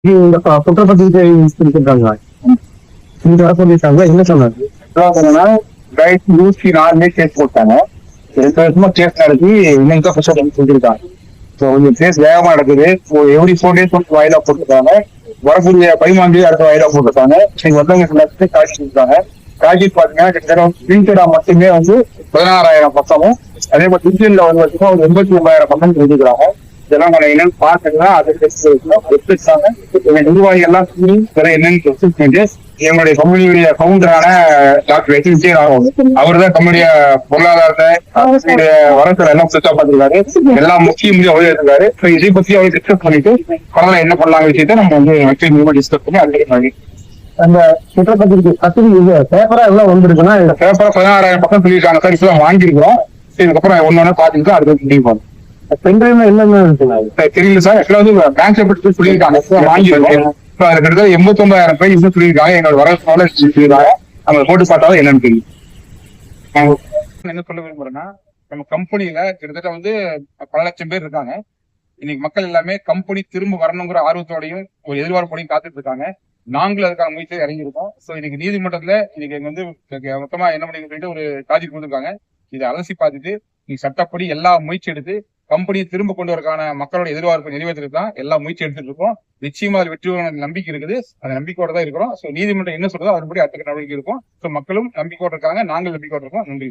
இந்த குற்றப்பத்திரிகை கொடுத்துருக்காங்க. இங்க வர சொல்லியிருக்காங்க. என்ன சொன்னாங்க? ரைட் 104 கேஸ் போட்டாங்க. 2 வருஷமா கேஸ் நடத்தி இன்னைக்கு தான் ஃபர்ஸ்ட் சொல்லியிருக்காங்க. ஸோ இந்த கேஸ் வேகமா நடக்குது. எவ்ரி 4 days வந்து வாயிலா போட்டிருக்காங்க. வரக்கூடிய 13 அடுத்த வாயிலா போட்டிருக்காங்க. இன்னைக்கு வந்தவங்க காட்சி கொடுத்தாங்க. காட்சி பாத்தீங்கன்னா கிட்டத்தட்ட பிரிண்டடா மட்டுமே வந்து 16,000 பக்கமும், அதே மாதிரி டிஜிட்டல்ல வந்து பார்த்தீங்கன்னா ஒரு 89,000 பக்கம் எழுதிக்கிறாங்க. இதெல்லாம் நம்ம என்னன்னு பாத்துக்கலாம். அது நிர்வாகி எல்லாம் என்னன்னு எங்களுடைய கம்பெனியுடைய கவுண்டரான டாக்டர் எச் விஜயராகவன் அவர் தான் கம்பெனிய பொருளாதாரத்தை வரத்துல எல்லாம் சுத்தா பார்த்திருக்காரு. எல்லாம் முக்கியம் அவரே இருக்காரு. இதை பத்தி அவர் டிஸ்கஸ் பண்ணிட்டு பரவாயில்ல என்ன பண்ணலாம் விஷயத்த நம்ம வந்து டிஸ்கஸ் பண்ணி அன்றைக்கு அந்த குற்றப்பத்திரிகை பத்திரிகை பேப்பரா எல்லாம் வந்துருக்குன்னா இந்த பேப்பரா 16,000 பக்கம் சொல்லியிருக்காங்க சார். இப்பதான் வாங்கிருக்கிறோம். இதுக்கப்புறம் ஒன்னு பாத்துட்டு அதுக்கு முடிவு பண்ணும். பென்ட்ரைவ்ல என்னென்ன தெரியல சார். ஆக்சுவலா வந்து பேங்க்ல பற்றி சொல்லியிருக்காங்க. வாங்கிருக்கோம். அதுல கிட்டத்தட்ட 89,000 பேர் இன்னும் சொல்லியிருக்காங்க. எங்களோட வர சொல்லியிருக்காங்க. நம்ம போட்டு பார்த்தாலும் என்னன்னு தெரியும். என்ன சொல்ல விரும்புறேன்னா, நம்ம கம்பெனியில கிட்டத்தட்ட வந்து பல லட்சம் பேர் இருக்காங்க. இன்னைக்கு மக்கள் எல்லாமே கம்பெனி திரும்ப வரணுங்கிற ஆர்வத்தோடையும் ஒரு எதிர்பார்ப்போடையும் காத்துட்டு இருக்காங்க. நாங்களும் அதுக்கான முயற்சியை இறங்கியிருக்கோம். சோ இன்னைக்கு நீதிமன்றத்துல இன்னைக்கு எங்க வந்து மொத்தமா என்ன பண்ணி சொல்லிட்டு ஒரு காட்சி கொடுத்துருக்காங்க. இதை அலசி பார்த்துட்டு நீங்க சட்டப்படி எல்லா முயற்சி எடுத்து கம்பெனியை திரும்ப கொண்டு வரக்கான மக்களோட எதிர்பார்ப்பை நிறைவேற்றுறது தான் எல்லா முயற்சி எடுத்துட்டு இருக்கோம். நிச்சயமா அது வெற்றி நம்பிக்கை இருக்குது. அந்த நம்பிக்கையோட தான் இருக்கிறோம். சோ நீதிமன்றம் என்ன சொல்றதோ அதுபடி அடுத்த நடவடிக்கை இருக்கும். சோ மக்களும் நம்பிக்கையோட இருக்காங்க. நாங்கள் நம்பிக்கையோட இருக்கோம். நன்றி.